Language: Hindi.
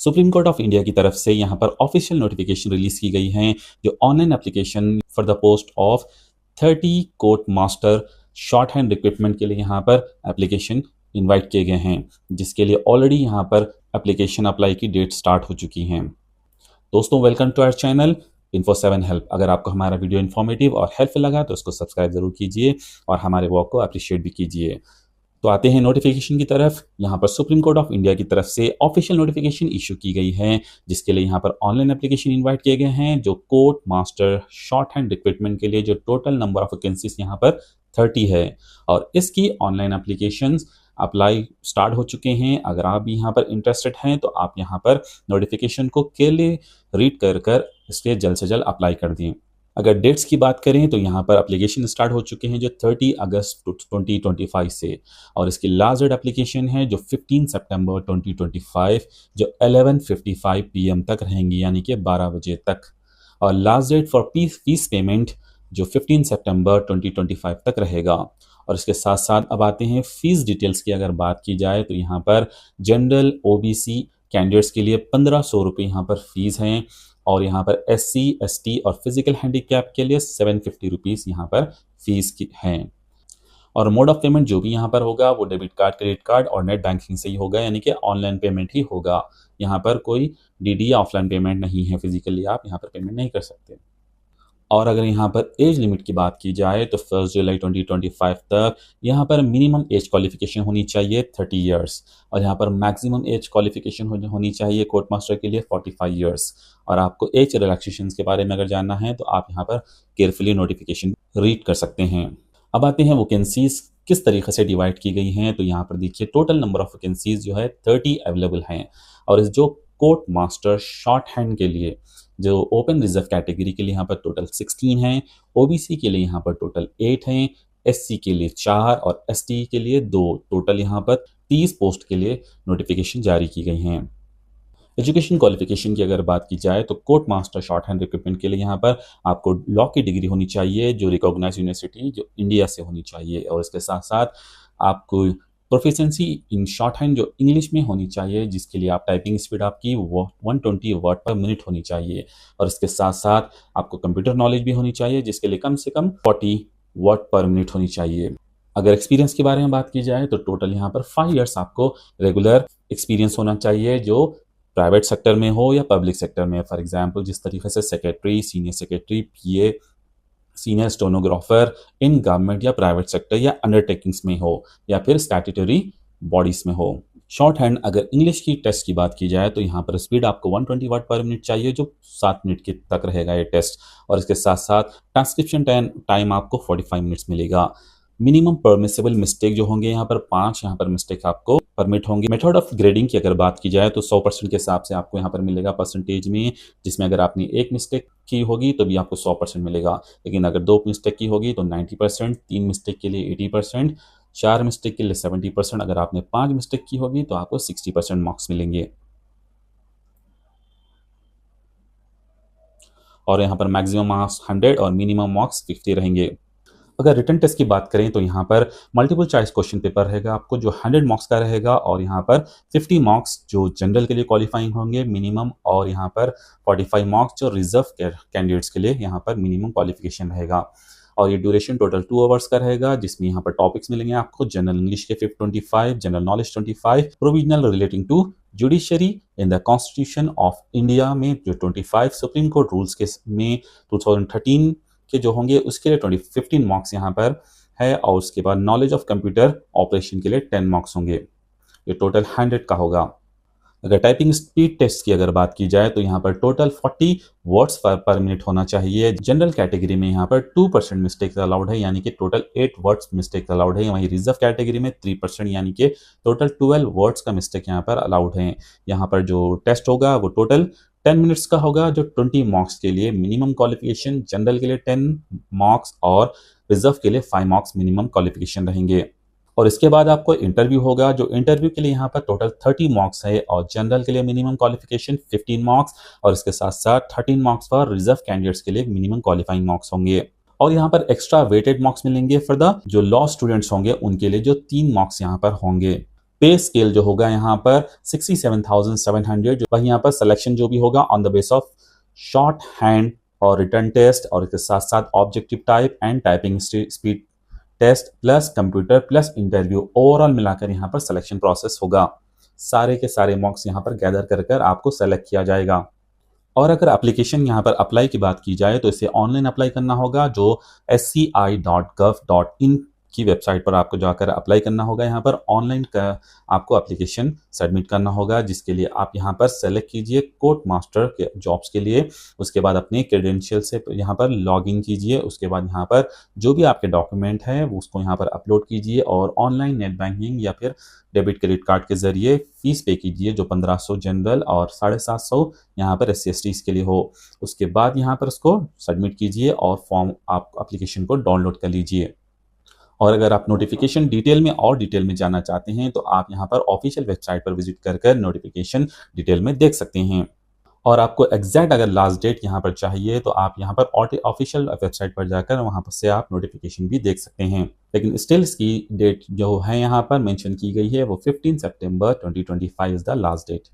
सुप्रीम कोर्ट ऑफ इंडिया की तरफ से यहाँ पर ऑफिशियल नोटिफिकेशन रिलीज की गई है जो online application for the post of 30 court master short hand recruitment के लिए यहाँ पर एप्लीकेशन इनवाइट किए गए हैं, जिसके लिए ऑलरेडी यहाँ पर एप्लीकेशन अप्लाई की डेट स्टार्ट हो चुकी हैं। दोस्तों, welcome to our channel Info7 help. अगर आपको हमारा वीडियो इन्फॉर्मेटिव और हेल्पफुल लगा तो उसको सब्सक्राइब जरूर कीजिए और हमारे वर्क को अप्रिशिएट भी कीजिए। तो आते हैं नोटिफिकेशन की तरफ। यहाँ पर सुप्रीम कोर्ट ऑफ इंडिया की तरफ से ऑफिशियल नोटिफिकेशन इशू की गई है, जिसके लिए यहाँ पर ऑनलाइन एप्लीकेशन इनवाइट किए गए हैं जो court master short hand recruitment के लिए जो टोटल नंबर ऑफ वैकेंसीज यहाँ पर 30 है और इसकी ऑनलाइन एप्लीकेशंस अप्लाई स्टार्ट हो चुके हैं। अगर आप भी यहाँ पर इंटरेस्टेड हैं तो आप यहाँ पर नोटिफिकेशन को केवल रीड कर इसके जल्द से जल्द अप्लाई कर दें। अगर डेट्स की बात करें तो यहाँ पर एप्लीकेशन स्टार्ट हो चुके हैं जो 30 अगस्त 2025 से, और इसकी लास्ट डेट एप्लीकेशन है जो 15 सितंबर 2025 जो 11:55 PM तक रहेंगी, यानी कि 12 बजे तक। और last date for fees payment जो 15 सितंबर 2025 तक रहेगा। और इसके साथ साथ अब आते हैं फीस डिटेल्स की। अगर बात की जाए तो यहाँ पर जनरल OBC कैंडिडेट्स के लिए 1500 रुपये यहाँ पर फीस हैं, और यहाँ पर SC ST और फिजिकल हैंडीकैप के लिए 750 रुपीज़ यहाँ पर फीस की हैं। और मोड ऑफ पेमेंट जो भी यहाँ पर होगा वो डेबिट कार्ड, क्रेडिट कार्ड और नेट बैंकिंग से ही होगा, यानी कि ऑनलाइन पेमेंट ही होगा। यहाँ पर कोई DD या ऑफलाइन पेमेंट नहीं है, फिजिकली आप यहाँ पर पेमेंट नहीं कर सकते। और अगर यहाँ पर एज लिमिट की बात की जाए तो 1 जुलाई 2025 तक यहाँ पर मिनिमम एज क्वालिफिकेशन होनी चाहिए 30 इयर्स, और यहाँ पर मैक्सिमम एज क्वालिफिकेशन होनी चाहिए कोर्ट मास्टर के लिए 45 इयर्स। और आपको एज रिलैक्सेशन के बारे में अगर जानना है तो आप यहाँ पर केयरफुली नोटिफिकेशन रीड कर सकते हैं। अब आते हैं वैकेंसीज किस तरीके से डिवाइड की गई हैं। तो यहाँ पर देखिए टोटल नंबर ऑफ वैकेंसीज जो है 30 अवेलेबल हैं, और इस जो कोर्ट मास्टर शॉर्ट हैंड के लिए जो ओपन रिजर्व कैटेगरी के लिए यहाँ पर टोटल 16 हैं, OBC के लिए यहाँ पर टोटल 8 हैं, SC के लिए 4 और ST के लिए 2, टोटल यहाँ पर 30 पोस्ट के लिए नोटिफिकेशन जारी की गई हैं। एजुकेशन क्वालिफिकेशन की अगर बात की जाए तो court master short hand recruitment के लिए यहाँ पर आपको लॉ की डिग्री होनी चाहिए जो रिकॉग्नाइज यूनिवर्सिटी जो इंडिया से होनी चाहिए, और इसके साथ साथ आपको प्रोफिशिएंसी इन शॉर्ट हैंड जो इंग्लिश में होनी चाहिए, जिसके लिए आप टाइपिंग स्पीड आपकी 120 वर्ड पर मिनट होनी चाहिए, और इसके साथ साथ आपको कंप्यूटर नॉलेज भी होनी चाहिए जिसके लिए कम से कम 40 वर्ड पर मिनट होनी चाहिए। अगर एक्सपीरियंस के बारे में बात की जाए तो टोटल यहाँ पर 5 इयर्स आपको रेगुलर एक्सपीरियंस होना चाहिए, जो प्राइवेट सेक्टर में हो या पब्लिक सेक्टर में। फॉर एग्जाम्पल जिस तरीके से secretary, senior secretary, PA, senior stenographer in government या प्राइवेट सेक्टर या अंडरटेकिंग्स में हो या फिर स्टैट्यूटरी बॉडीज में हो। शॉर्ट हैंड अगर इंग्लिश की टेस्ट की बात की जाए तो यहाँ पर स्पीड आपको 120 वर्ड पर मिनट चाहिए, जो 7 मिनट के तक रहेगा ये टेस्ट, और इसके साथ साथ ट्रांसक्रिप्शन टाइम आपको 45 मिनट्स मिलेगा। मिनिमम परमिसेबल मिस्टेक जो होंगे यहाँ पर 5 यहाँ पर मिस्टेक आपको परमिट होंगे। मेथड ऑफ ग्रेडिंग की अगर बात की जाए तो 100% के हिसाब से आपको यहाँ पर मिलेगा परसेंटेज में, जिसमें अगर आपने 1 मिस्टेक की होगी तो भी आपको 100% मिलेगा, लेकिन अगर 2 मिस्टेक की होगी तो 90%, 3 मिस्टेक के लिए 80%, 4 मिस्टेक के लिए 70%, अगर आपने 5 मिस्टेक की होगी तो आपको 60% मार्क्स मिलेंगे। और यहाँ पर मैक्सिमम मार्क्स 100 और मिनिमम मार्क्स 50 रहेंगे। अगर रिटन टेस्ट की बात करें तो यहाँ पर मल्टीपल चॉइस क्वेश्चन पेपर रहेगा आपको जो 100 मार्क्स का रहेगा, और यहाँ पर 50 मार्क्स जो जनरल के लिए क्वालिफाइंग होंगे मिनिमम, और यहाँ पर 45 मार्क्स जो रिजर्व कैंडिडेट्स के लिए यहाँ पर मिनिमम क्वालिफिकेशन रहेगा। और ये ड्यूरेशन टोटल 2 आवर्स का रहेगा, जिसमें यहाँ पर टॉपिक्स मिलेंगे आपको जनरल इंग्लिश के 25, general knowledge 25, provisional relating to judiciary in the constitution of India में जो 25, सुप्रीम कोर्ट रूल्स के में 2013 के जो होंगे उसके लिए 15 मार्क्स यहाँ पर है, और उसके बाद नॉलेज ऑफ कंप्यूटर ऑपरेशन के लिए 10 मार्क्स होंगे। ये टोटल 100 का होगा। अगर टाइपिंग स्पीड टेस्ट की अगर बात की जाए तो यहाँ पर टोटल 40 वर्ड्स पर मिनट होना चाहिए। जनरल कैटेगरी में यहाँ पर 2% मिस्टेक अलाउड है, यानी कि टोटल 8 वर्ड्स मिस्टेक अलाउड है। वहीं रिजर्व कैटेगरी में 3%, यानी कि टोटल 12 वर्ड्स का मिस्टेक यहाँ पर अलाउड है। यहाँ पर जो टेस्ट होगा वो टोटल 10 मिनट्स का होगा, जो 20 मार्क्स के लिए मिनिमम क्वालिफिकेशन, जनरल के लिए 10 मार्क्स और रिजर्व के लिए 5 मार्क्स मिनिमम क्वालिफिकेशन रहेंगे। और इसके बाद आपको इंटरव्यू होगा, जो इंटरव्यू के लिए यहाँ पर टोटल 30 मार्क्स है, और जनरल के लिए मिनिमम क्वालिफिकेशन 15 मार्क्स, और इसके साथ साथ 13 मार्क्स फॉर रिजर्व कैंडिडेट्स के लिए मिनिमम क्वालिफाइंग मार्क्स होंगे। और यहाँ पर एक्स्ट्रा वेटेड मार्क्स मिलेंगे फॉर द जो लॉ स्टूडेंट्स होंगे उनके लिए, जो 3 मार्क्स यहाँ पर होंगे। पे स्केल जो होगा यहाँ पर 67,700, जो वही यहाँ पर सिलेक्शन जो भी होगा on the base of short hand और रिटर्न टेस्ट, और इसके साथ साथ objective type and typing speed test plus computer plus interview, overall मिलाकर यहाँ पर सिलेक्शन प्रोसेस होगा। सारे के सारे मॉक्स यहाँ पर गैदर कर कर आपको सेलेक्ट किया जाएगा। और अगर एप्लीकेशन यहाँ पर अप्लाई की बात की जाए तो इसे ऑनलाइन अप्लाई करना होगा, जो sci.gov.in की वेबसाइट पर आपको जाकर अप्लाई करना होगा। यहाँ पर ऑनलाइन का आपको एप्लीकेशन सबमिट करना होगा, जिसके लिए आप यहाँ पर सेलेक्ट कीजिए कोर्ट मास्टर के जॉब्स के लिए। उसके बाद अपने क्रेडेंशियल से यहाँ पर लॉग इन कीजिए। उसके बाद यहाँ पर जो भी आपके डॉक्यूमेंट है उसको यहाँ पर अपलोड कीजिए, और ऑनलाइन नेट बैंकिंग या फिर डेबिट क्रेडिट कार्ड के जरिए फीस पे कीजिए, जो 1500 जनरल और 750 यहाँ पर SC/ST के लिए हो। उसके बाद यहाँ पर उसको सबमिट कीजिए और फॉर्म आप एप्लीकेशन को डाउनलोड कर लीजिए। और अगर आप नोटिफिकेशन डिटेल में और डिटेल में जानना चाहते हैं तो आप यहाँ पर ऑफिशियल वेबसाइट पर विजिट कर नोटिफिकेशन डिटेल में देख सकते हैं। और आपको एग्जैक्ट अगर लास्ट डेट यहाँ पर चाहिए तो आप यहाँ पर ऑफिशियल वेबसाइट पर जाकर वहाँ पर से आप नोटिफिकेशन भी देख सकते हैं। लेकिन स्टिल इसकी डेट जो है यहाँ पर मेंशन की गई है वो 15 सितंबर 2025 इज द लास्ट डेट।